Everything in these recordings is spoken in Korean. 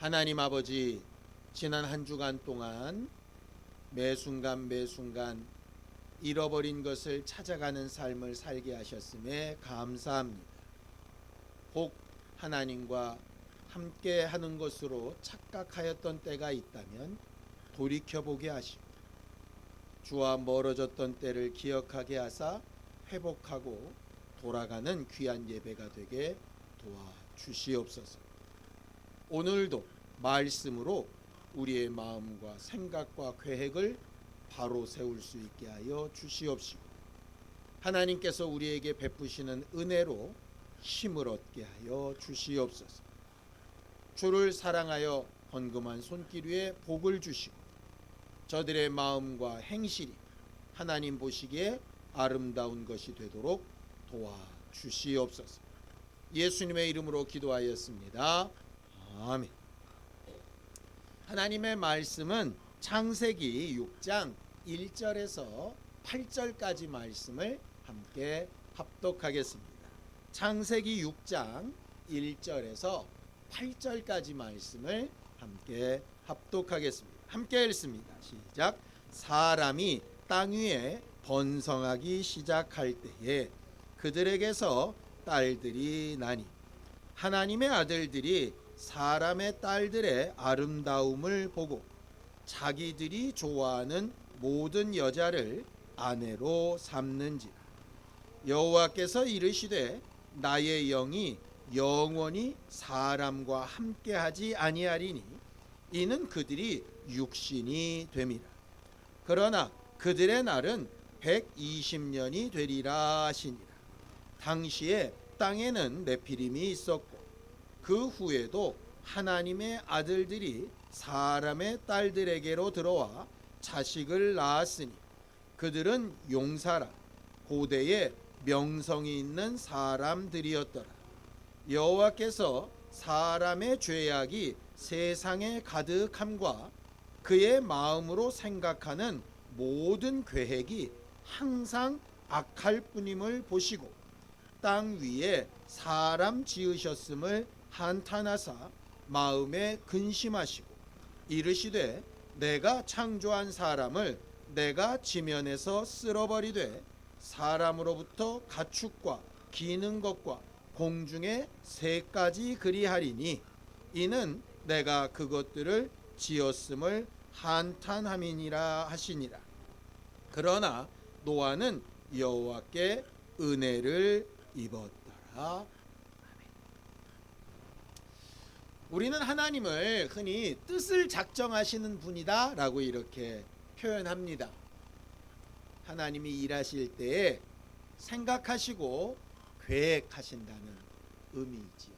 하나님 아버지, 지난 한 주간 동안 매 순간 매 순간 잃어버린 것을 찾아가는 삶을 살게 하셨음에 감사합니다. 혹 하나님과 함께 하는 것으로 착각하였던 때가 있다면 돌이켜보게 하시고, 주와 멀어졌던 때를 기억하게 하사 회복하고 돌아가는 귀한 예배가 되게 도와주시옵소서. 오늘도 말씀으로 우리의 마음과 생각과 계획을 바로 세울 수 있게 하여 주시옵시고, 하나님께서 우리에게 베푸시는 은혜로 힘을 얻게 하여 주시옵소서. 주를 사랑하여 헌금한 손길 위에 복을 주시고, 저들의 마음과 행실이 하나님 보시기에 아름다운 것이 되도록 도와주시옵소서. 예수님의 이름으로 기도하였습니다. 아멘. 하나님의 말씀은 창세기 6장 1절에서 8절까지 말씀을 함께 합독하겠습니다. 창세기 6장 1절에서 8절까지 말씀을 함께 합독하겠습니다. 함께 읽습니다. 시작. 사람이 땅 위에 번성하기 시작할 때에 그들에게서 딸들이 나니, 하나님의 아들들이 사람의 딸들의 아름다움을 보고 자기들이 좋아하는 모든 여자를 아내로 삼는지라. 여호와께서 이르시되 나의 영이 영원히 사람과 함께하지 아니하리니 이는 그들이 육신이 됨이라. 그러나 그들의 날은 120년이 되리라 하시니라. 당시에 땅에는 네피림이 있었고 그 후에도 하나님의 아들들이 사람의 딸들에게로 들어와 자식을 낳았으니 그들은 용사라 고대에 명성이 있는 사람들이었더라. 여호와께서 사람의 죄악이 세상에 가득함과 그의 마음으로 생각하는 모든 계획이 항상 악할 뿐임을 보시고 땅 위에 사람 지으셨음을 한탄하사 마음에 근심하시고 이르시되 내가 창조한 사람을 내가 지면에서 쓸어버리되 사람으로부터 가축과 기는 것과 공중의 새까지 그리하리니 이는 내가 그것들을 지었음을 한탄함이니라 하시니라. 그러나 노아는 여호와께 은혜를 입었더라. 우리는 하나님을 흔히 뜻을 작정하시는 분이다 라고 이렇게 표현합니다. 하나님이 일하실 때에 생각하시고 계획하신다는 의미이지요.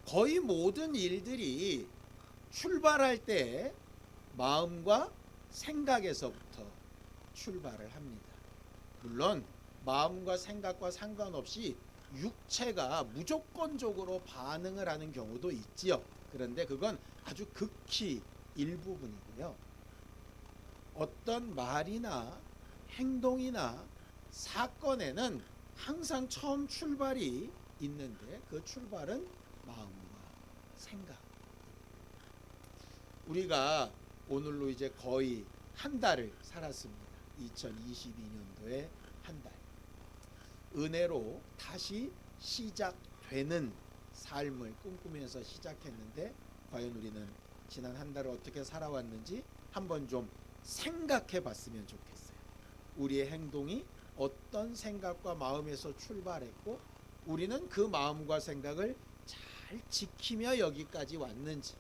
거의 모든 일들이 출발할 때 마음과 생각에서부터 출발을 합니다. 물론 마음과 생각과 상관없이 육체가 무조건적으로 반응을 하는 경우도 있지요. 그런데 그건 아주 극히 일부분이고요. 어떤 말이나 행동이나 사건에는 항상 처음 출발이 있는데 그 출발은 마음과 생각. 우리가 오늘로 이제 거의 한 달을 살았습니다. 2022년도에 한 달. 은혜로 다시 시작되는 삶을 꿈꾸면서 시작했는데 과연 우리는 지난 한 달을 어떻게 살아왔는지 한번 좀 생각해 봤으면 좋겠어요. 우리의 행동이 어떤 생각과 마음에서 출발했고 우리는 그 마음과 생각을 잘 지키며 여기까지 왔는지,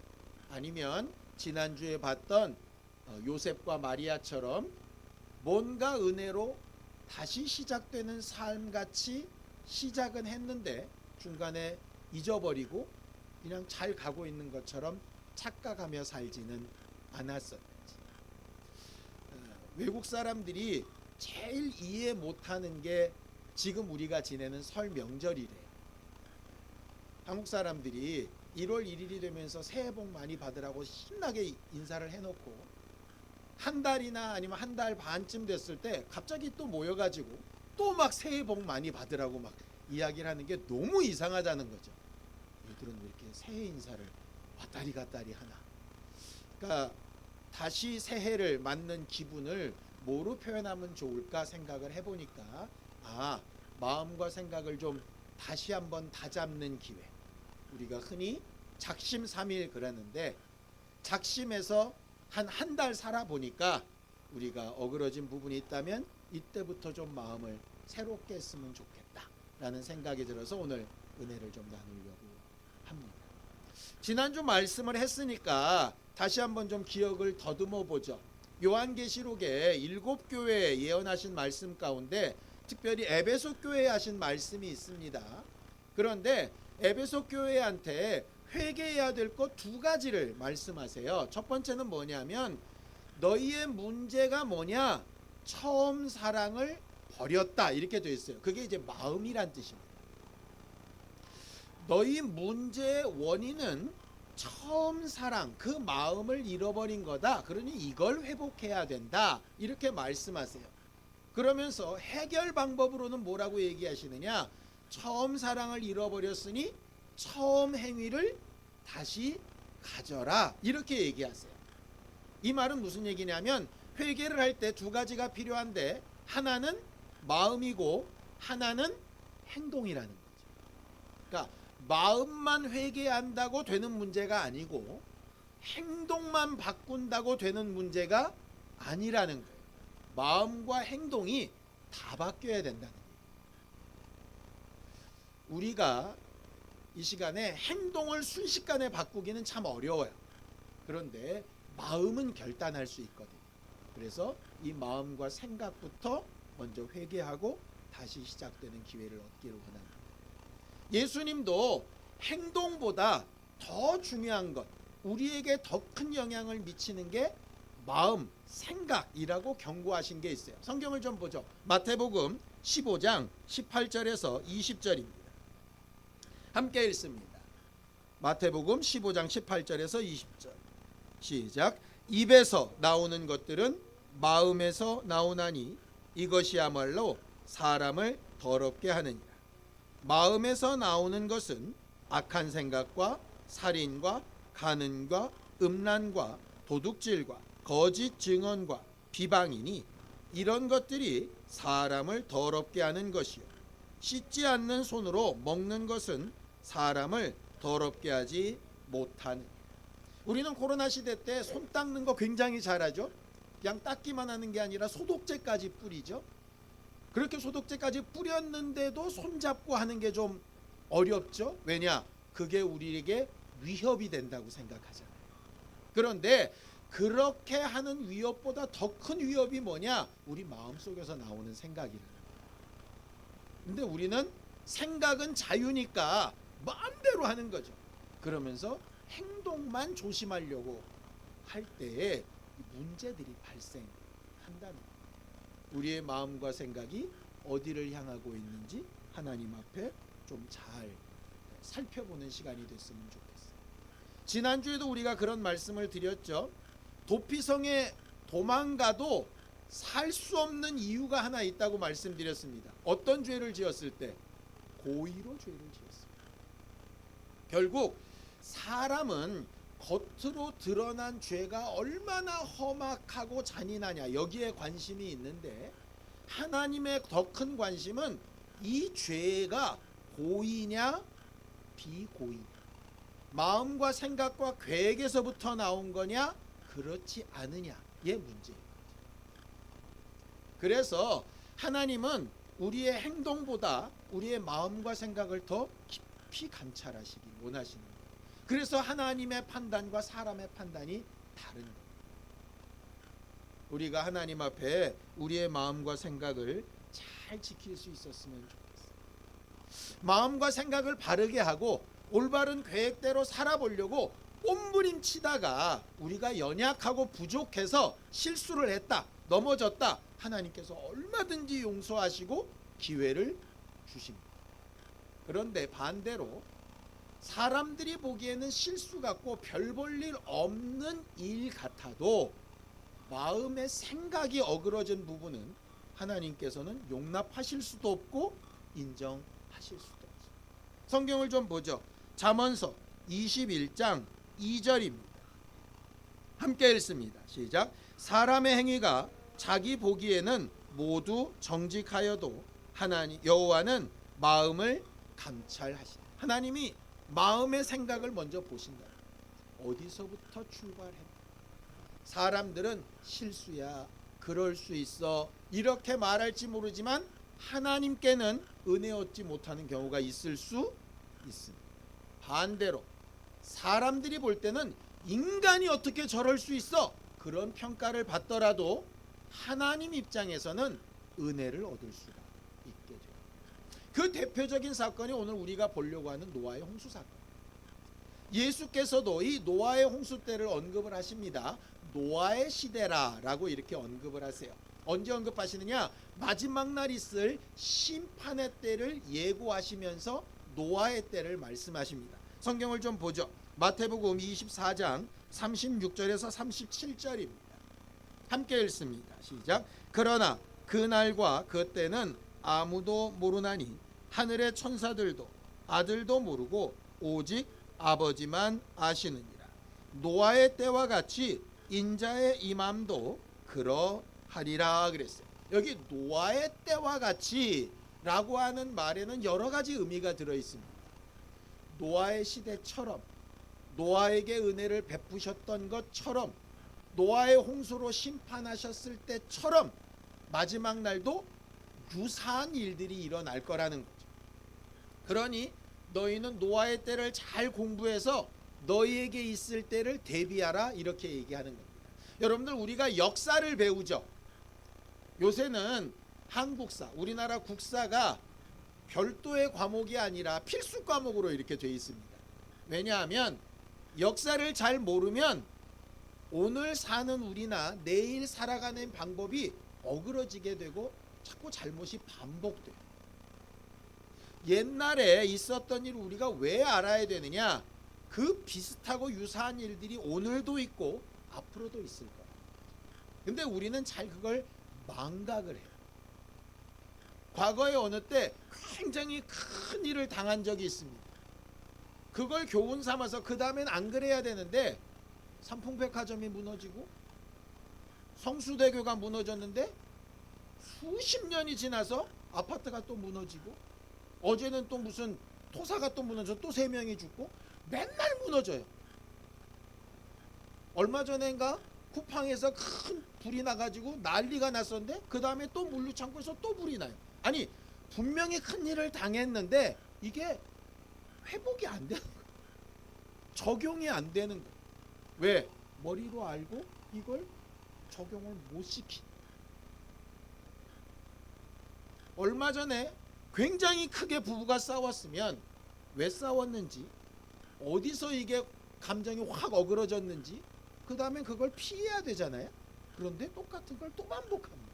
아니면 지난주에 봤던 요셉과 마리아처럼 뭔가 은혜로 다시 시작되는 삶같이 시작은 했는데 중간에 잊어버리고 그냥 잘 가고 있는 것처럼 착각하며 살지는 않았었는지. 외국 사람들이 제일 이해 못하는 게 지금 우리가 지내는 설 명절이래요. 한국 사람들이 1월 1일이 되면서 새해 복 많이 받으라고 신나게 인사를 해놓고 한 달이나 아니면 한 달 반쯤 됐을 때 갑자기 또 모여가지고 또 막 새해 복 많이 받으라고 막 이야기를 하는 게 너무 이상하다는 거죠. 사람들은 왜 이렇게 새해 인사를 왔다리 갔다리 하나. 그러니까 다시 새해를 맞는 기분을 뭐로 표현하면 좋을까 생각을 해보니까 마음과 생각을 좀 다시 한번 다잡는 기회. 우리가 흔히 작심삼일 그러는데 작심에서 한 달 살아보니까 우리가 어그러진 부분이 있다면 이때부터 좀 마음을 새롭게 했으면 좋겠다라는 생각이 들어서 오늘 은혜를 좀 나누려고 합니다. 지난주 말씀을 했으니까 다시 한번 좀 기억을 더듬어 보죠. 요한계시록에 7교회에 예언하신 말씀 가운데 특별히 에베소 교회에 하신 말씀이 있습니다. 그런데 에베소 교회한테 회개해야 될 것 2가지를 말씀하세요. 첫 번째는 뭐냐면 너희의 문제가 뭐냐? 처음 사랑을 버렸다 이렇게 되어 있어요. 그게 이제 마음이란 뜻입니다. 너희 문제의 원인은 처음 사랑, 그 마음을 잃어버린 거다. 그러니 이걸 회복해야 된다. 이렇게 말씀하세요. 그러면서 해결 방법으로는 뭐라고 얘기하시느냐? 처음 사랑을 잃어버렸으니 처음 행위를 다시 가져라. 이렇게 얘기하세요. 이 말은 무슨 얘기냐면 회개를 할 때 2가지가 필요한데 하나는 마음이고 하나는 행동이라는 거죠. 그러니까 마음만 회개한다고 되는 문제가 아니고 행동만 바꾼다고 되는 문제가 아니라는 거예요. 마음과 행동이 다 바뀌어야 된다는 거예요. 우리가 이 시간에 행동을 순식간에 바꾸기는 참 어려워요. 그런데 마음은 결단할 수 있거든요. 그래서 이 마음과 생각부터 먼저 회개하고 다시 시작되는 기회를 얻기를 원합니다. 예수님도 행동보다 더 중요한 것, 우리에게 더 큰 영향을 미치는 게 마음, 생각이라고 경고하신 게 있어요. 성경을 좀 보죠. 마태복음 15장 18절에서 20절입니다. 함께 읽습니다. 마태복음 15장 18절에서 20절. 시작. 입에서 나오는 것들은 마음에서 나오나니 이것이야말로 사람을 더럽게 하느니라. 마음에서 나오는 것은 악한 생각과 살인과 간음과 음란과 도둑질과 거짓 증언과 비방이니 이런 것들이 사람을 더럽게 하는 것이요 씻지 않는 손으로 먹는 것은 사람을 더럽게 하지 못하는. 우리는 코로나 시대 때 손 닦는 거 굉장히 잘하죠. 그냥 닦기만 하는 게 아니라 소독제까지 뿌리죠. 그렇게 소독제까지 뿌렸는데도 손잡고 하는 게 좀 어렵죠. 왜냐? 그게 우리에게 위협이 된다고 생각하잖아요. 그런데 그렇게 하는 위협보다 더 큰 위협이 뭐냐? 우리 마음속에서 나오는 생각이라는 거예요. 근데 우리는 생각은 자유니까 마음대로 하는 거죠. 그러면서 행동만 조심하려고 할 때에 문제들이 발생한다는 거예요. 우리의 마음과 생각이 어디를 향하고 있는지 하나님 앞에 좀 잘 살펴보는 시간이 됐으면 좋겠어요. 지난주에도 우리가 그런 말씀을 드렸죠. 도피성에 도망가도 살 수 없는 이유가 하나 있다고 말씀드렸습니다. 어떤 죄를 지었을 때? 고의로 죄를 지었습니다. 결국 사람은 겉으로 드러난 죄가 얼마나 험악하고 잔인하냐 여기에 관심이 있는데 하나님의 더 큰 관심은 이 죄가 고의냐 비고의냐 마음과 생각과 계획에서부터 나온 거냐 그렇지 않으냐의 문제예요. 그래서 하나님은 우리의 행동보다 우리의 마음과 생각을 더 깊이 감찰하시기 원하시는 거예요. 그래서 하나님의 판단과 사람의 판단이 다른 거예요. 우리가 하나님 앞에 우리의 마음과 생각을 잘 지킬 수 있었으면 좋겠어요. 마음과 생각을 바르게 하고 올바른 계획대로 살아보려고 몸부림치다가 우리가 연약하고 부족해서 실수를 했다, 넘어졌다. 하나님께서 얼마든지 용서하시고 기회를 주십니다. 그런데 반대로 사람들이 보기에는 실수 같고 별 볼 일 없는 일 같아도 마음의 생각이 어그러진 부분은 하나님께서는 용납하실 수도 없고 인정하실 수도 없어요. 성경을 좀 보죠. 잠언서 21장 2절입니다. 함께 읽습니다. 시작. 사람의 행위가 자기 보기에는 모두 정직하여도 하나님 여호와는 마음을 감찰하시다. 하나님이 마음의 생각을 먼저 보신다. 어디서부터 출발했다. 사람들은 실수야, 그럴 수 있어, 이렇게 말할지 모르지만 하나님께는 은혜 얻지 못하는 경우가 있을 수 있습니다. 반대로 사람들이 볼 때는 인간이 어떻게 저럴 수 있어? 그런 평가를 받더라도 하나님 입장에서는 은혜를 얻을 수가 있게 돼요. 그 대표적인 사건이 오늘 우리가 보려고 하는 노아의 홍수 사건. 예수께서도 이 노아의 홍수 때를 언급을 하십니다. 노아의 시대라라고 이렇게 언급을 하세요. 언제 언급하시느냐? 마지막 날 있을 심판의 때를 예고하시면서 노아의 때를 말씀하십니다. 성경을 좀 보죠. 마태복음 24장 36절에서 37절입니다. 함께 읽습니다. 시작. 그러나 그날과 그 때는 아무도 모르나니 하늘의 천사들도 아들도 모르고 오직 아버지만 아시느니라. 노아의 때와 같이 인자의 임함도 그러하리라 그랬어요. 여기 노아의 때와 같이 라고 하는 말에는 여러 가지 의미가 들어 있습니다. 노아의 시대처럼, 노아에게 은혜를 베푸셨던 것처럼, 노아의 홍수로 심판하셨을 때처럼 마지막 날도 유사한 일들이 일어날 거라는 거죠. 그러니 너희는 노아의 때를 잘 공부해서 너희에게 있을 때를 대비하라, 이렇게 얘기하는 겁니다. 여러분들, 우리가 역사를 배우죠. 요새는 한국사, 우리나라 국사가 별도의 과목이 아니라 필수 과목으로 이렇게 돼 있습니다. 왜냐하면 역사를 잘 모르면 오늘 사는 우리나 내일 살아가는 방법이 어그러지게 되고 자꾸 잘못이 반복돼요. 옛날에 있었던 일을 우리가 왜 알아야 되느냐? 그 비슷하고 유사한 일들이 오늘도 있고 앞으로도 있을 거예요. 근데 우리는 잘 그걸 망각을 해요. 과거에 어느 때 굉장히 큰 일을 당한 적이 있습니다. 그걸 교훈 삼아서 그 다음엔 안 그래야 되는데, 삼풍백화점이 무너지고 성수대교가 무너졌는데 수십 년이 지나서 아파트가 또 무너지고, 어제는 또 무슨 토사가 또 무너져 또 3명이 죽고, 맨날 무너져요. 얼마 전인가 쿠팡에서 큰 불이 나가지고 난리가 났었는데 그 다음에 또 물류창고에서 또 불이 나요. 아니, 분명히 큰 일을 당했는데 이게 회복이 안 되는 거예요. 적용이 안 되는 거예요. 왜? 머리로 알고 이걸 적용을 못 시킨. 얼마 전에 굉장히 크게 부부가 싸웠으면 왜 싸웠는지, 어디서 이게 감정이 확 어그러졌는지, 그 다음에 그걸 피해야 되잖아요. 그런데 똑같은 걸 또 반복합니다.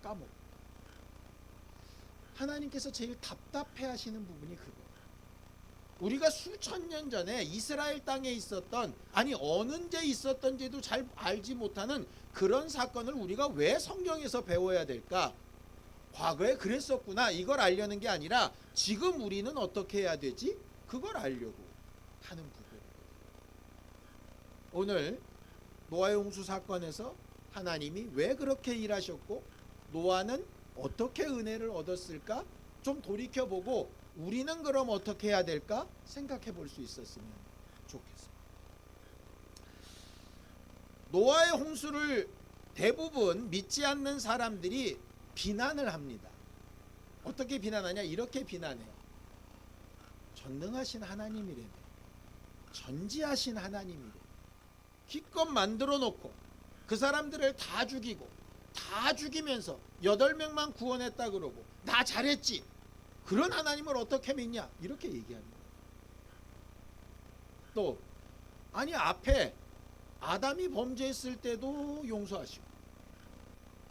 까먹. 하나님께서 제일 답답해 하시는 부분이 그거예요. 우리가 수천 년 전에 이스라엘 땅에 있었던, 아니 어느제 있었던지도 잘 알지 못하는 그런 사건을 우리가 왜 성경에서 배워야 될까? 과거에 그랬었구나, 이걸 알려는 게 아니라 지금 우리는 어떻게 해야 되지? 그걸 알려고 하는 부분. 오늘 노아의 홍수 사건에서 하나님이 왜 그렇게 일하셨고 노아는 어떻게 은혜를 얻었을까? 좀 돌이켜보고 우리는 그럼 어떻게 해야 될까? 생각해 볼 수 있었으면 좋겠습니다. 노아의 홍수를 대부분 믿지 않는 사람들이 비난을 합니다. 어떻게 비난하냐? 이렇게 비난해요. 전능하신 하나님이래며, 전지하신 하나님이래. 기껏 만들어 놓고 그 사람들을 다 죽이고 다 죽이면서 8명만 구원했다 그러고 나 잘했지, 그런 하나님을 어떻게 믿냐? 이렇게 얘기합니다. 또 아니, 앞에 아담이 범죄했을 때도 용서하시고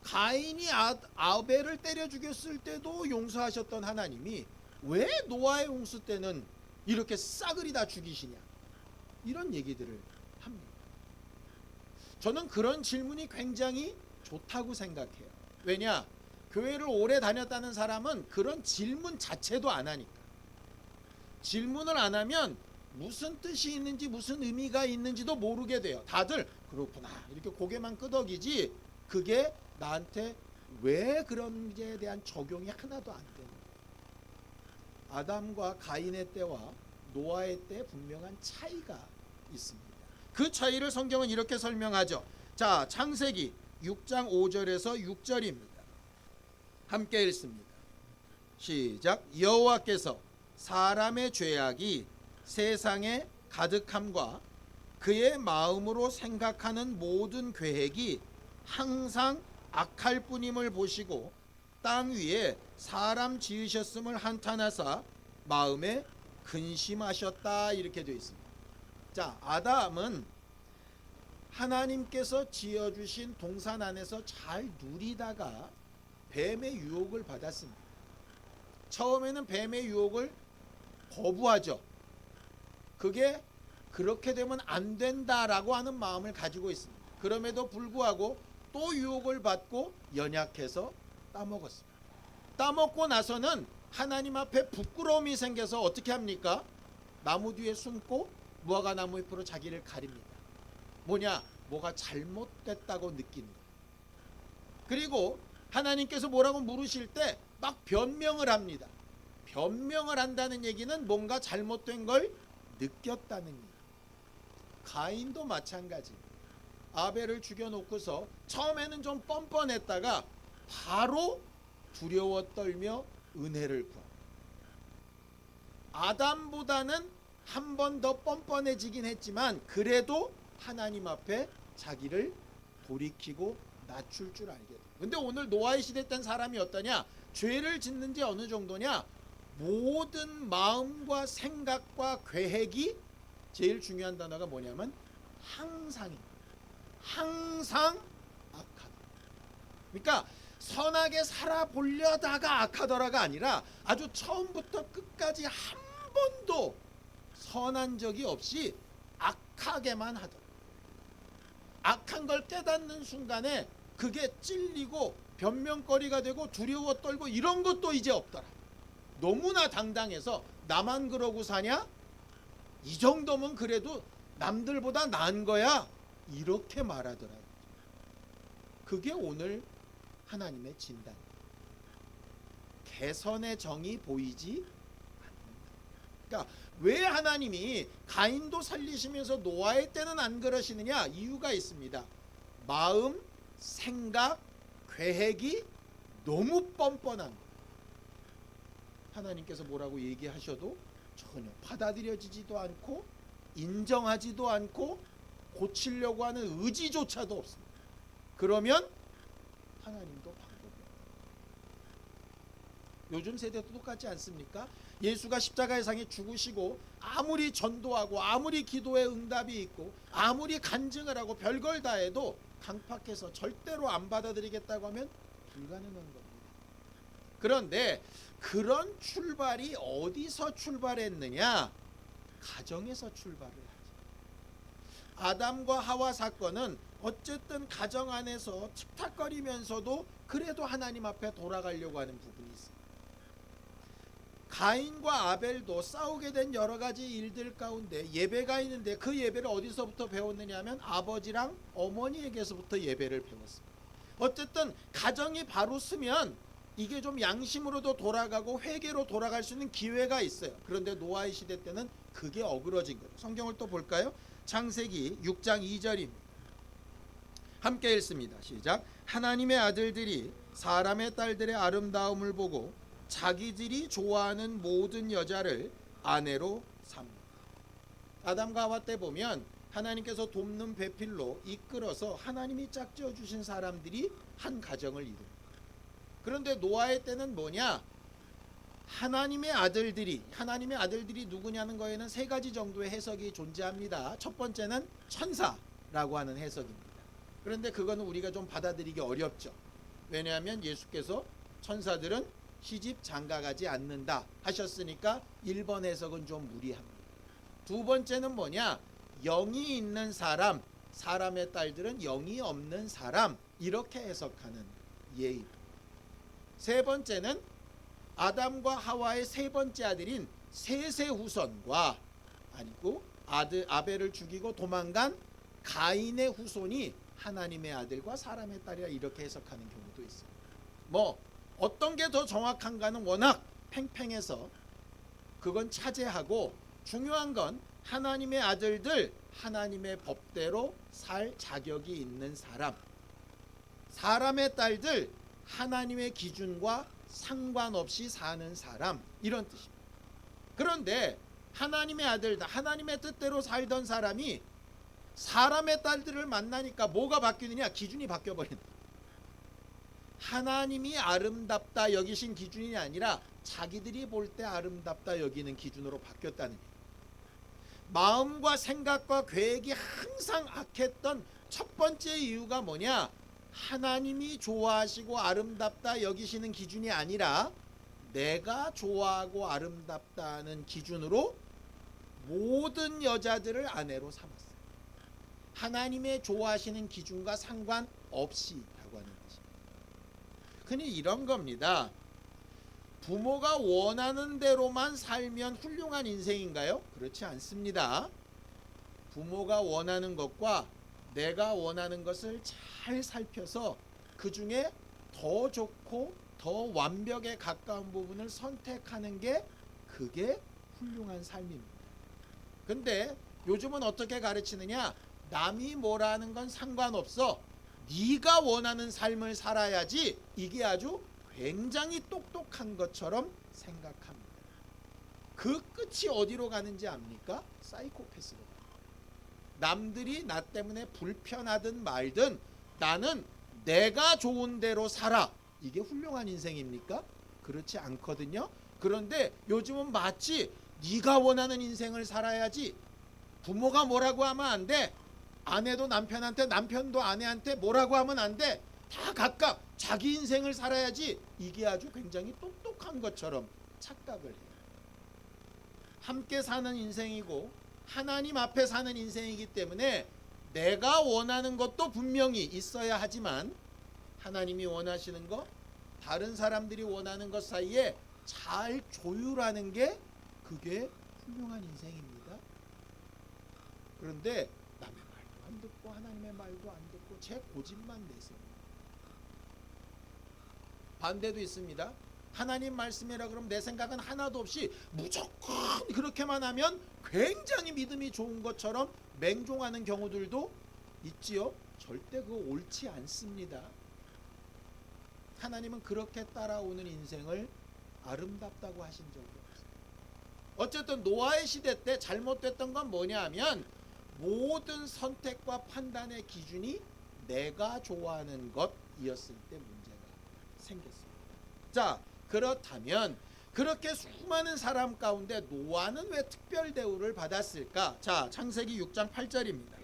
가인이 아벨을 때려 죽였을 때도 용서하셨던 하나님이 왜 노아의 홍수 때는 이렇게 싸그리 다 죽이시냐? 이런 얘기들을 합니다. 저는 그런 질문이 굉장히 좋다고 생각해요. 왜냐? 교회를 오래 다녔다는 사람은 그런 질문 자체도 안 하니까. 질문을 안 하면 무슨 뜻이 있는지 무슨 의미가 있는지도 모르게 돼요. 다들 그렇구나 이렇게 고개만 끄덕이지 그게 나한테 왜 그런지에 대한 적용이 하나도 안 되는 거예요. 아담과 가인의 때와 노아의 때 분명한 차이가 있습니다. 그 차이를 성경은 이렇게 설명하죠. 자, 창세기 6장 5절에서 6절입니다. 함께 읽습니다. 시작. 여호와께서 사람의 죄악이 세상에 가득함과 그의 마음으로 생각하는 모든 계획이 항상 악할 뿐임을 보시고 땅 위에 사람 지으셨음을 한탄하사 마음에 근심하셨다 이렇게 되어 있습니다. 자, 아담은 하나님께서 지어주신 동산 안에서 잘 누리다가 뱀의 유혹을 받았습니다. 처음에는 뱀의 유혹을 거부하죠. 그게 그렇게 되면 안 된다라고 하는 마음을 가지고 있습니다. 그럼에도 불구하고 또 유혹을 받고 연약해서 따먹었습니다. 따먹고 나서는 하나님 앞에 부끄러움이 생겨서 어떻게 합니까? 나무 뒤에 숨고 무화과 나무 잎으로 자기를 가립니다. 뭐냐? 뭐가 잘못됐다고 느끼는 거예요. 그리고 하나님께서 뭐라고 물으실 때 막 변명을 합니다. 변명을 한다는 얘기는 뭔가 잘못된 걸 느꼈다는 얘기. 가인도 마찬가지입니다. 아벨을 죽여놓고서 처음에는 좀 뻔뻔했다가 바로 두려워 떨며 은혜를 구합니다. 아담보다는 한 번 더 뻔뻔해지긴 했지만 그래도 하나님 앞에 자기를 돌이키고 낮출 줄 알게 돼요. 근데 오늘 노아의 시대 땐 사람이 어떠냐? 죄를 짓는 지 어느 정도냐? 모든 마음과 생각과 계획이 제일 중요한 단어가 뭐냐면 항상입니다. 항상 악하다. 그러니까 선하게 살아보려다가 악하더라가 아니라 아주 처음부터 끝까지 한 번도 선한 적이 없이 악하게만 하더라. 악한 걸 깨닫는 순간에 그게 찔리고 변명거리가 되고 두려워 떨고 이런 것도 이제 없더라. 너무나 당당해서 나만 그러고 사냐? 이 정도면 그래도 남들보다 나은 거야. 이렇게 말하더라. 그게 오늘 하나님의 진단. 개선의 정이 보이지 않는다. 그러니까 왜 하나님이 가인도 살리시면서 노아의 때는 안 그러시느냐? 이유가 있습니다. 마음, 생각, 계획이 너무 뻔뻔한 거예요. 하나님께서 뭐라고 얘기하셔도 전혀 받아들여지지도 않고 인정하지도 않고 고치려고 하는 의지조차도 없습니다. 그러면 하나님도 방법이 없다. 요즘 세대도 똑같지 않습니까? 예수가 십자가의 상에 죽으시고 아무리 전도하고 아무리 기도에 응답이 있고 아무리 간증을 하고 별걸 다 해도 강팍해서 절대로 안 받아들이겠다고 하면 불가능한 겁니다. 그런데 그런 출발이 어디서 출발했느냐? 가정에서 출발을 하죠. 아담과 하와 사건은 어쨌든 가정 안에서 틱탁거리면서도 그래도 하나님 앞에 돌아가려고 하는 부분이 있습니다. 가인과 아벨도 싸우게 된 여러 가지 일들 가운데 예배가 있는데 그 예배를 어디서부터 배웠느냐 하면 아버지랑 어머니에게서부터 예배를 배웠습니다. 어쨌든 가정이 바로 서면 이게 좀 양심으로도 돌아가고 회개로 돌아갈 수 있는 기회가 있어요. 그런데 노아의 시대 때는 그게 어그러진 거예요. 성경을 또 볼까요? 창세기 6장 2절입니다. 함께 읽습니다. 시작. 하나님의 아들들이 사람의 딸들의 아름다움을 보고 자기들이 좋아하는 모든 여자를 아내로 삽니다. 아담과 하와 때 보면 하나님께서 돕는 배필로 이끌어서 하나님이 짝지어 주신 사람들이 한 가정을 이룹니다. 그런데 노아의 때는 뭐냐? 하나님의 아들들이 누구냐는 거에는 세 가지 정도의 해석이 존재합니다. 첫 번째는 천사라고 하는 해석입니다. 그런데 그거는 우리가 좀 받아들이기 어렵죠. 왜냐하면 예수께서 천사들은 시집 장가가지 않는다 하셨으니까 1번 해석은 좀 무리합니다. 두 번째는 뭐냐? 영이 있는 사람, 사람의 딸들은 영이 없는 사람, 이렇게 해석하는 예입니다. 세 번째는 아담과 하와의 세 번째 아들인 셋의 후손과 아니고 아벨을 죽이고 도망간 가인의 후손이 하나님의 아들과 사람의 딸이라 이렇게 해석하는 경우도 있어요. 뭐 어떤 게 더 정확한가는 워낙 팽팽해서 그건 차지하고 중요한 건 하나님의 아들들, 하나님의 법대로 살 자격이 있는 사람, 사람의 딸들, 하나님의 기준과 상관없이 사는 사람, 이런 뜻입니다. 그런데 하나님의 아들들, 하나님의 뜻대로 살던 사람이 사람의 딸들을 만나니까 뭐가 바뀌느냐? 기준이 바뀌어버린다. 하나님이 아름답다 여기신 기준이 아니라 자기들이 볼 때 아름답다 여기는 기준으로 바뀌었다는 얘기예요. 마음과 생각과 계획이 항상 악했던 첫 번째 이유가 뭐냐? 하나님이 좋아하시고 아름답다 여기시는 기준이 아니라 내가 좋아하고 아름답다는 기준으로 모든 여자들을 아내로 삼았어요. 하나님의 좋아하시는 기준과 상관없이 있다고 하는 것입니다. 그니 이런 겁니다. 부모가 원하는 대로만 살면 훌륭한 인생인가요? 그렇지 않습니다. 부모가 원하는 것과 내가 원하는 것을 잘 살펴서 그 중에 더 좋고 더 완벽에 가까운 부분을 선택하는 게 그게 훌륭한 삶입니다. 근데 요즘은 어떻게 가르치느냐? 남이 뭐라는 건 상관없어. 네가 원하는 삶을 살아야지. 이게 아주 굉장히 똑똑한 것처럼 생각합니다. 그 끝이 어디로 가는지 압니까? 사이코패스로 가요. 남들이 나 때문에 불편하든 말든 나는 내가 좋은 대로 살아. 이게 훌륭한 인생입니까? 그렇지 않거든요. 그런데 요즘은 마치 네가 원하는 인생을 살아야지. 부모가 뭐라고 하면 안 돼. 아내도 남편한테, 남편도 아내한테 뭐라고 하면 안 돼. 다 각각 자기 인생을 살아야지. 이게 아주 굉장히 똑똑한 것처럼 착각을 해요. 함께 사는 인생이고 하나님 앞에 사는 인생이기 때문에 내가 원하는 것도 분명히 있어야 하지만 하나님이 원하시는 것, 다른 사람들이 원하는 것 사이에 잘 조율하는 게 그게 훌륭한 인생입니다. 그런데 남의 말도 안 듣고 하나님의 말도 안 듣고 제 고집만 내세요. 반대도 있습니다. 하나님 말씀이라 그러면 내 생각은 하나도 없이 무조건 그렇게만 하면 굉장히 믿음이 좋은 것처럼 맹종하는 경우들도 있지요. 절대 그거 옳지 않습니다. 하나님은 그렇게 따라오는 인생을 아름답다고 하신 적이 없어요. 어쨌든 노아의 시대 때 잘못됐던 건 뭐냐 하면 모든 선택과 판단의 기준이 내가 좋아하는 것이었을 때 문제가 생겼습니다. 자, 그렇다면 그렇게 수많은 사람 가운데 노아는 왜 특별 대우를 받았을까? 자, 창세기 6장 8절입니다.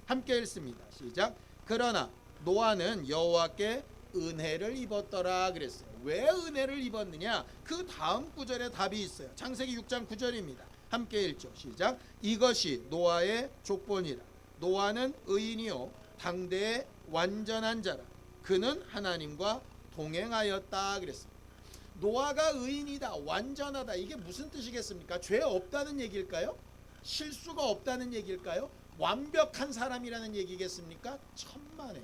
함께 읽습니다. 시작. 그러나 노아는 여호와께 은혜를 입었더라 그랬어요. 왜 은혜를 입었느냐? 그 다음 구절에 답이 있어요. 창세기 6장 9절입니다. 함께 읽죠. 시작. 이것이 노아의 족본이라. 노아는 의인이요 당대의 완전한 자라. 그는 하나님과 동행하였다 그랬습니다. 노아가 의인이다, 완전하다. 이게 무슨 뜻이겠습니까? 죄 없다는 얘기일까요? 실수가 없다는 얘기일까요? 완벽한 사람이라는 얘기겠습니까? 천만에.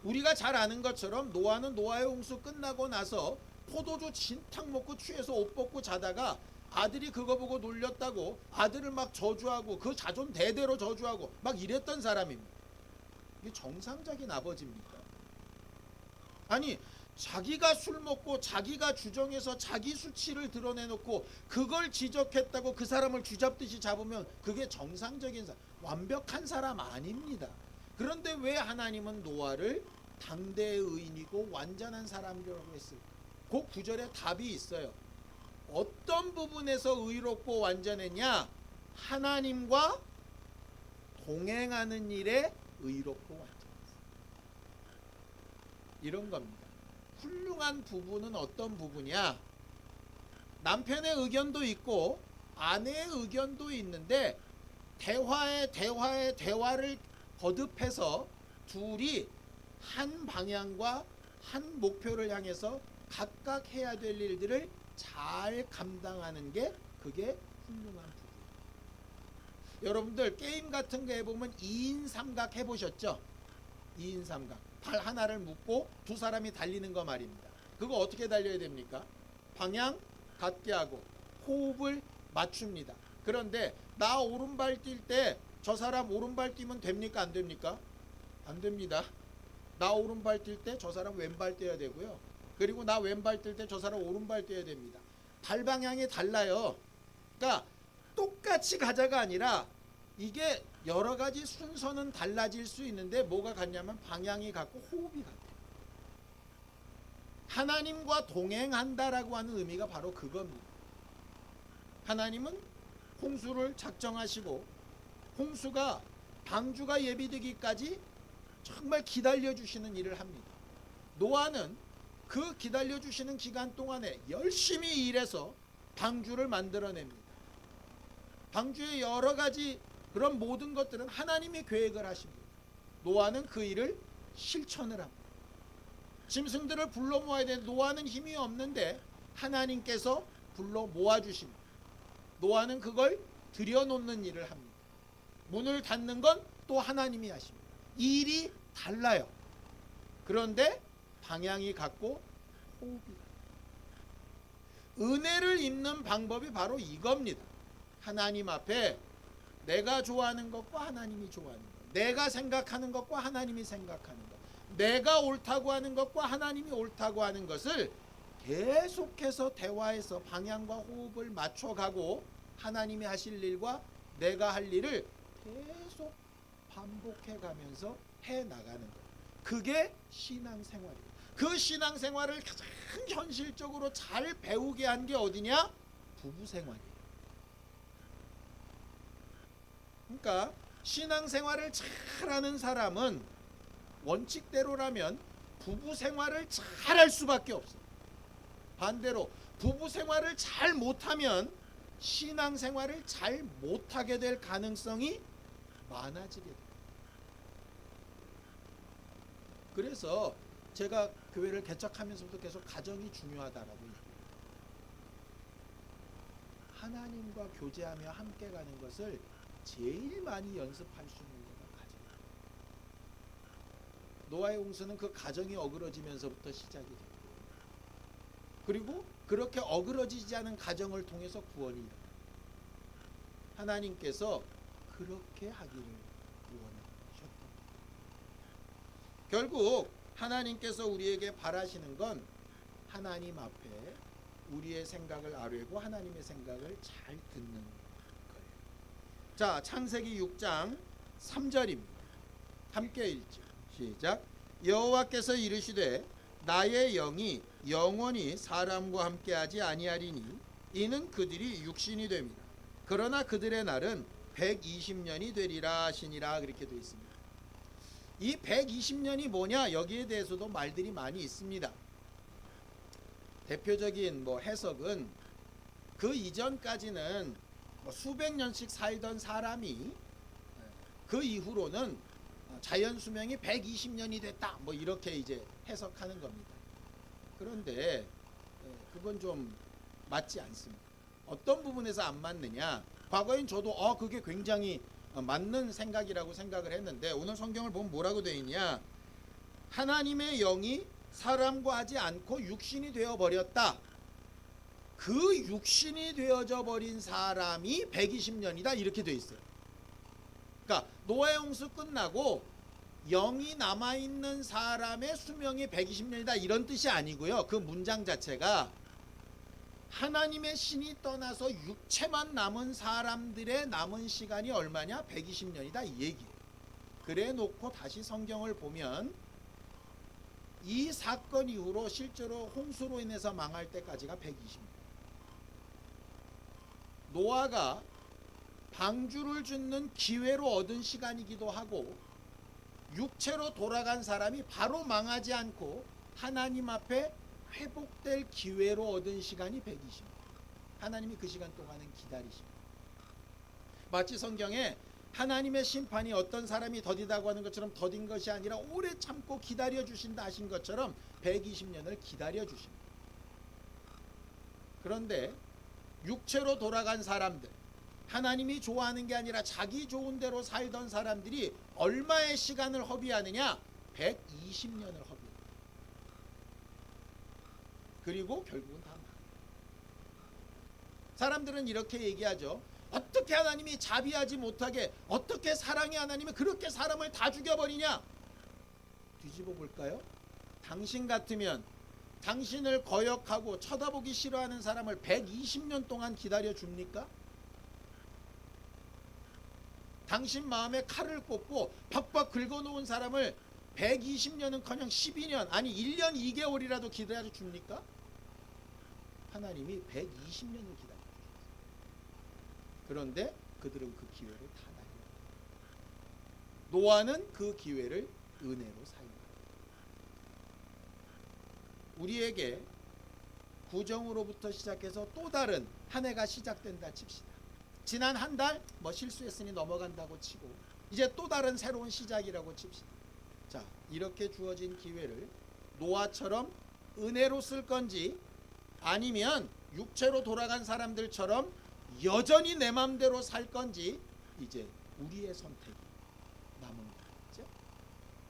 우리가 잘 아는 것처럼 노아는 노아의 홍수 끝나고 나서 포도주 진탕 먹고 취해서 옷 벗고 자다가 아들이 그거 보고 놀렸다고 아들을 막 저주하고 그 자손 대대로 저주하고 막 이랬던 사람입니다. 이게 정상적인 아버지입니까? 아니, 자기가 술 먹고 자기가 주정해서 자기 수치를 드러내놓고 그걸 지적했다고 그 사람을 쥐잡듯이 잡으면 그게 정상적인 사람, 완벽한 사람 아닙니다. 그런데 왜 하나님은 노아를 당대의 의인이고 완전한 사람이라고 했을까? 그 구절에 답이 있어요. 어떤 부분에서 의롭고 완전했냐? 하나님과 동행하는 일에 의롭고 완전했어요. 이런 겁니다. 훌륭한 부분은 어떤 부분이야? 남편의 의견도 있고 아내의 의견도 있는데 대화를 거듭해서 둘이 한 방향과 한 목표를 향해서 각각 해야 될 일들을 잘 감당하는 게 그게 훌륭한 부부예요. 여러분들 게임 같은 거 해보면 2인 삼각 해보셨죠? 2인 삼각 팔 하나를 묶고 두 사람이 달리는 거 말입니다. 그거 어떻게 달려야 됩니까? 방향 같게 하고 호흡을 맞춥니다. 그런데 나 오른발 뛸 때 저 사람 오른발 뛰면 됩니까? 안 됩니까? 안 됩니다. 나 오른발 뛸 때 저 사람 왼발 뛰어야 되고요. 그리고 나 왼발 뛸 때 저 사람 오른발 뛰어야 됩니다. 발 방향이 달라요. 그러니까 똑같이 가자가 아니라 이게 여러 가지 순서는 달라질 수 있는데 뭐가 같냐면 방향이 같고 호흡이 같아요. 하나님과 동행한다라고 하는 의미가 바로 그겁니다. 하나님은 홍수를 작정하시고 홍수가 방주가 예비되기까지 정말 기다려주시는 일을 합니다. 노아는 그 기다려주시는 기간 동안에 열심히 일해서 방주를 만들어냅니다. 방주의 여러 가지 그런 모든 것들은 하나님이 계획을 하십니다. 노아는 그 일을 실천을 합니다. 짐승들을 불러 모아야 되는데 노아는 힘이 없는데 하나님께서 불러 모아주십니다. 노아는 그걸 들여놓는 일을 합니다. 문을 닫는 건 또 하나님이 하십니다. 일이 달라요. 그런데 방향이 같고 호흡이 같아요. 은혜를 입는 방법이 바로 이겁니다. 하나님 앞에 내가 좋아하는 것과 하나님이 좋아하는 것, 내가 생각하는 것과 하나님이 생각하는 것, 내가 옳다고 하는 것과 하나님이 옳다고 하는 것을 계속해서 대화해서 방향과 호흡을 맞춰가고 하나님이 하실 일과 내가 할 일을 계속 반복해가면서 해나가는 것. 그게 신앙생활이에요. 그 신앙생활을 가장 현실적으로 잘 배우게 한 게 어디냐? 부부생활이에요. 그러니까 신앙생활을 잘하는 사람은 원칙대로라면 부부생활을 잘할 수밖에 없어요. 반대로 부부생활을 잘 못하면 신앙생활을 잘 못하게 될 가능성이 많아지게 돼요. 그래서 제가 교회를 개척하면서부터 계속 가정이 중요하다라고 얘기해요. 하나님과 교제하며 함께 가는 것을 제일 많이 연습할 수 있는 데가 가정이에요. 노아의 홍수는 그 가정이 어그러지면서부터 시작이 됐고, 그리고 그렇게 어그러지지 않은 가정을 통해서 구원이 일어나요. 하나님께서 그렇게 하기를 원하셨다. 결국 하나님께서 우리에게 바라시는 건 하나님 앞에 우리의 생각을 아뢰고 하나님의 생각을 잘 듣는 거예요. 자, 창세기 6장 3절입니다. 함께 읽죠. 시작. 여호와께서 이르시되 나의 영이 영원히 사람과 함께하지 아니하리니 이는 그들이 육신이 됩니다. 그러나 그들의 날은 120년이 되리라 하시니라. 그렇게 되어 있습니다. 이 120년이 뭐냐? 여기에 대해서도 말들이 많이 있습니다. 대표적인 해석은 그 이전까지는 수백 년씩 살던 사람이 그 이후로는 자연 수명이 120년이 됐다. 이렇게 이제 해석하는 겁니다. 그런데 그건 좀 맞지 않습니다. 어떤 부분에서 안 맞느냐? 과거엔 저도 그게 굉장히 맞는 생각이라고 생각을 했는데 오늘 성경을 보면 뭐라고 되어 있냐? 하나님의 영이 사람과 하지 않고 육신이 되어 버렸다. 그 육신이 되어져 버린 사람이 120년이다. 이렇게 되어 있어요. 그러니까 노아의 홍수 끝나고 영이 남아있는 사람의 수명이 120년이다. 이런 뜻이 아니고요. 그 문장 자체가 하나님의 신이 떠나서 육체만 남은 사람들의 남은 시간이 얼마냐? 120년이다. 이 얘기예요. 그래 놓고 다시 성경을 보면 이 사건 이후로 실제로 홍수로 인해서 망할 때까지가 120년. 노아가 방주를 짓는 기회로 얻은 시간이기도 하고 육체로 돌아간 사람이 바로 망하지 않고 하나님 앞에 회복될 기회로 얻은 시간이 120년. 하나님이 그 시간 동안은 기다리십니다. 마치 성경에 하나님의 심판이 어떤 사람이 더디다고 하는 것처럼 더딘 것이 아니라 오래 참고 기다려 주신다 하신 것처럼 120년을 기다려 주십니다. 그런데 육체로 돌아간 사람들, 하나님이 좋아하는 게 아니라 자기 좋은 대로 살던 사람들이 얼마의 시간을 허비하느냐? 120년을 허비합니다. 그리고 결국은 다 망해요. 사람들은 이렇게 얘기하죠. 어떻게 하나님이 자비하지 못하게, 어떻게 사랑의 하나님이 그렇게 사람을 다 죽여버리냐? 뒤집어 볼까요? 당신 같으면 당신을 거역하고 쳐다보기 싫어하는 사람을 120년 동안 기다려 줍니까? 당신 마음에 칼을 꽂고 팍팍 긁어놓은 사람을 120년은커녕 12년, 아니 1년 2개월이라도 기다려 줍니까? 하나님이 120년을 기다려 주셨어요. 그런데 그들은 그 기회를 다 날려. 노아는 그 기회를 은혜로 사용합니다. 우리에게 구정으로부터 시작해서 또 다른 한 해가 시작된다 칩시다. 지난 한 달 뭐 실수했으니 넘어간다고 치고 이제 또 다른 새로운 시작이라고 칩시다. 자, 이렇게 주어진 기회를 노아처럼 은혜로 쓸 건지 아니면 육체로 돌아간 사람들처럼 여전히 내 맘대로 살 건지 이제 우리의 선택이 남은 거겠죠.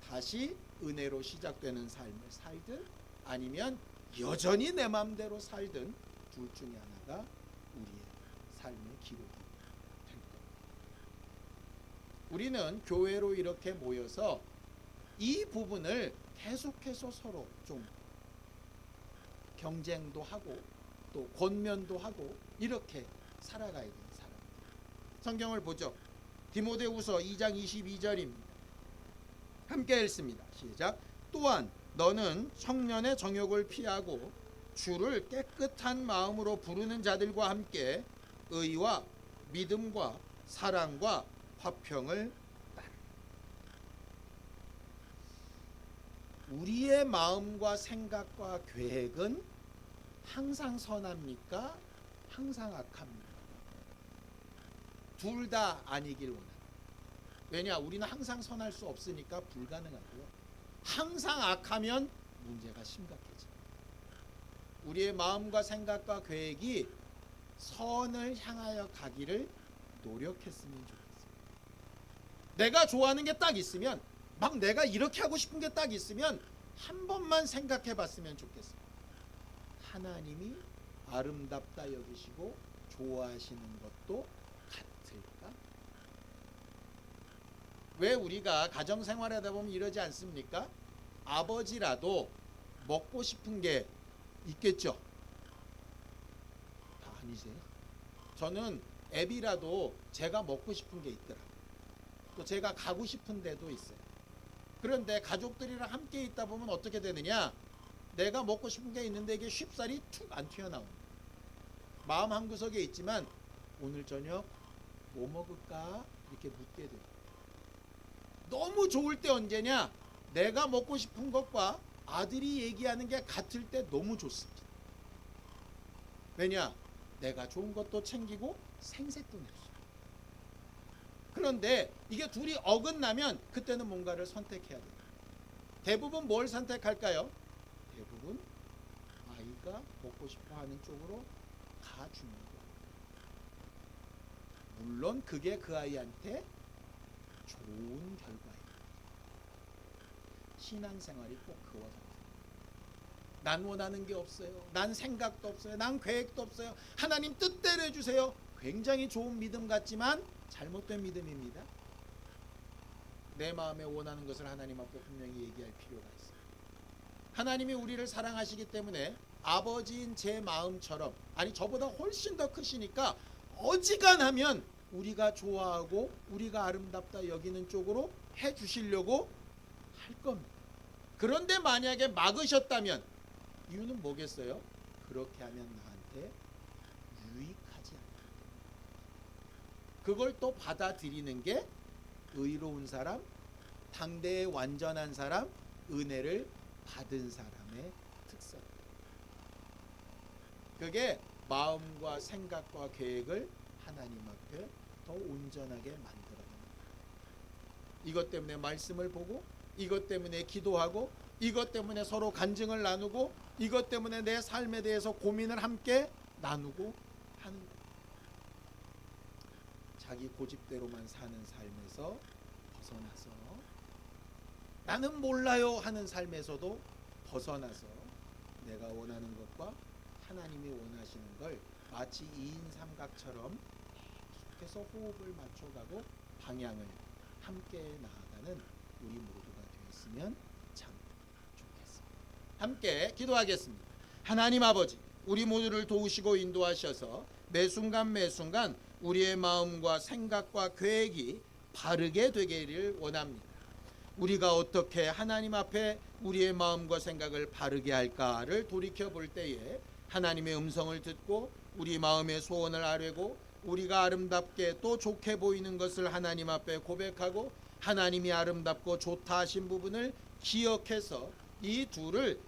다시 은혜로 시작되는 삶을 살든 아니면 여전히 내 맘대로 살든 둘 중에 하나가 우리의 삶의 기록이 될 겁니다. 우리는 교회로 이렇게 모여서 이 부분을 계속해서 서로 좀 경쟁도 하고 또 권면도 하고 이렇게 살아가야 되는 사람들. 성경을 보죠. 디모데후서 2장 22절입니다. 함께 읽습니다. 시작. 또한 너는 청년의 정욕을 피하고 주를 깨끗한 마음으로 부르는 자들과 함께 의와 믿음과 사랑과 화평을 따르라. 우리의 마음과 생각과 계획은 항상 선합니까? 항상 악합니까? 둘 다 아니길 원합니다. 왜냐? 우리는 항상 선할 수 없으니까 불가능하고요. 항상 악하면 문제가 심각해져요. 우리의 마음과 생각과 계획이 선을 향하여 가기를 노력했으면 좋겠어요. 내가 좋아하는 게 딱 있으면, 막 내가 이렇게 하고 싶은 게 딱 있으면 한 번만 생각해 봤으면 좋겠어요. 하나님이 아름답다 여기시고 좋아하시는 것도 같을까? 왜 우리가 가정생활하다 보면 이러지 않습니까? 아버지라도 먹고 싶은 게 있겠죠? 다 아니세요? 저는 애비라도 제가 먹고 싶은 게 있더라고요. 또 제가 가고 싶은 데도 있어요. 그런데 가족들이랑 함께 있다 보면 어떻게 되느냐? 내가 먹고 싶은 게 있는데 이게 쉽사리 툭 안 튀어나옵니다. 마음 한구석에 있지만 오늘 저녁 뭐 먹을까? 이렇게 묻게 돼요. 너무 좋을 때 언제냐? 내가 먹고 싶은 것과 아들이 얘기하는 게 같을 때 너무 좋습니다. 왜냐? 내가 좋은 것도 챙기고 생색도 낼 수 있어요. 그런데 이게 둘이 어긋나면 그때는 뭔가를 선택해야 돼요. 대부분 뭘 선택할까요? 대부분 아이가 먹고 싶어 하는 쪽으로 가주는 거예요. 물론 그게 그 아이한테 좋은 결과예요. 신앙생활이 꼭 그와 같아요. 난 원하는 게 없어요. 난 생각도 없어요. 난 계획도 없어요. 하나님 뜻대로 해주세요. 굉장히 좋은 믿음 같지만 잘못된 믿음입니다. 내 마음에 원하는 것을 하나님 앞에 분명히 얘기할 필요가 있어요. 하나님이 우리를 사랑하시기 때문에 아버지인 제 마음처럼, 아니 저보다 훨씬 더 크시니까 어지간하면 우리가 좋아하고 우리가 아름답다 여기는 쪽으로 해주시려고 할 겁니다. 그런데 만약에 막으셨다면 이유는 뭐겠어요? 그렇게 하면 나한테 유익하지 않다. 그걸 또 받아들이는 게 의로운 사람, 당대의 완전한 사람, 은혜를 받은 사람의 특성입니다. 그게 마음과 생각과 계획을 하나님 앞에 더 온전하게 만들어냅니다. 이것 때문에 말씀을 보고, 이것 때문에 기도하고, 이것 때문에 서로 간증을 나누고, 이것 때문에 내 삶에 대해서 고민을 함께 나누고 하는 거예요. 자기 고집대로만 사는 삶에서 벗어나서 나는 몰라요 하는 삶에서도 벗어나서 내가 원하는 것과 하나님이 원하시는 걸 마치 2인 삼각처럼 계속해서 호흡을 맞춰가고 방향을 함께 나아가는 우리 모두가 되었으면 참 좋겠습니다. 함께 기도하겠습니다. 하나님 아버지, 우리 모두를 도우시고 인도하셔서 매 순간 매 순간 우리의 마음과 생각과 계획이 바르게 되기를 원합니다. 우리가 어떻게 하나님 앞에 우리의 마음과 생각을 바르게 할까를 돌이켜 볼 때에 하나님의 음성을 듣고 우리 마음의 소원을 아뢰고 우리가 아름답게 또 좋게 보이는 것을 하나님 앞에 고백하고 하나님이 아름답고 좋다 하신 부분을 기억해서 이 둘을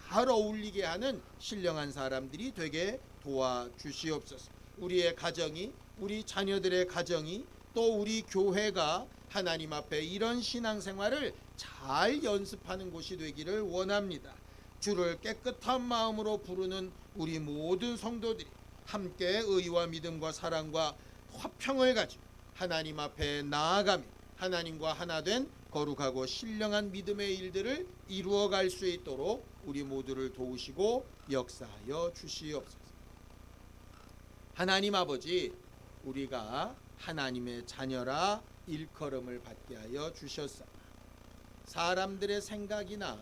잘 어울리게 하는 신령한 사람들이 되게 도와주시옵소서. 우리의 가정이, 우리 자녀들의 가정이, 또 우리 교회가 하나님 앞에 이런 신앙생활을 잘 연습하는 곳이 되기를 원합니다. 주를 깨끗한 마음으로 부르는 우리 모든 성도들이 함께 의와 믿음과 사랑과 화평을 가지고 하나님 앞에 나아가며 하나님과 하나 된 거룩하고 신령한 믿음의 일들을 이루어갈 수 있도록 우리 모두를 도우시고 역사하여 주시옵소서. 하나님 아버지, 우리가 하나님의 자녀라 일컬음을 받게 하여 주셨사. 사람들의 생각이나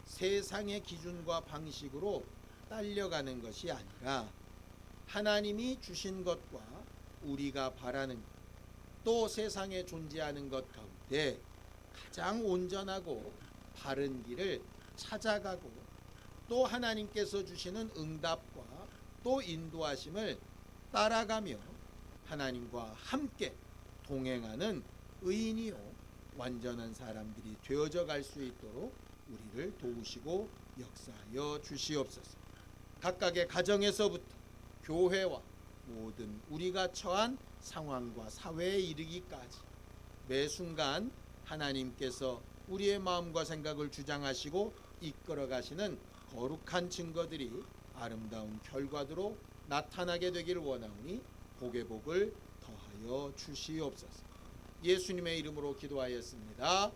세상의 기준과 방식으로 딸려가는 것이 아니라 하나님이 주신 것과 우리가 바라는 것, 또 세상에 존재하는 것 가운데 가장 온전하고 바른 길을 찾아가고 또 하나님께서 주시는 응답과 또 인도하심을 따라가며 하나님과 함께 동행하는 의인이요 완전한 사람들이 되어져 갈 수 있도록 우리를 도우시고 역사하여 주시옵소서. 각각의 가정에서부터 교회와 모든 우리가 처한 상황과 사회에 이르기까지 매 순간 하나님께서 우리의 마음과 생각을 주장하시고 이끌어 가시는 거룩한 증거들이 아름다운 결과로 나타나게 되길 원하오니 복의 복을 더하여 주시옵소서. 예수님의 이름으로 기도하였습니다.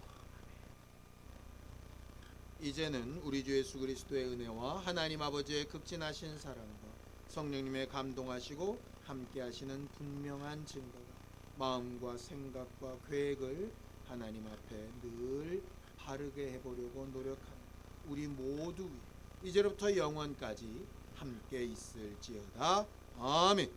이제는 우리 주 예수 그리스도의 은혜와 하나님 아버지의 극진하신 사랑과 성령님의 감동하시고 함께하시는 분명한 증거가 마음과 생각과 계획을 하나님 앞에 늘 바르게 해보려고 노력하는 우리 모두 위 이제부터 영원까지 함께 있을지어다. 아멘.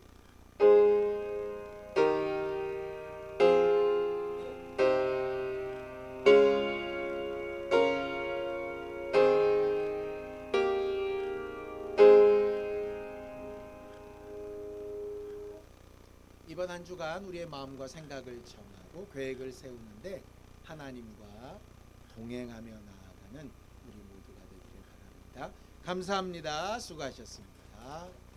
이번 한 주간 우리의 마음과 생각을 정하고 계획을 세우는데 하나님과 동행하며 나아가는 우리 모두가 되기를 바랍니다. 감사합니다. 수고하셨습니다.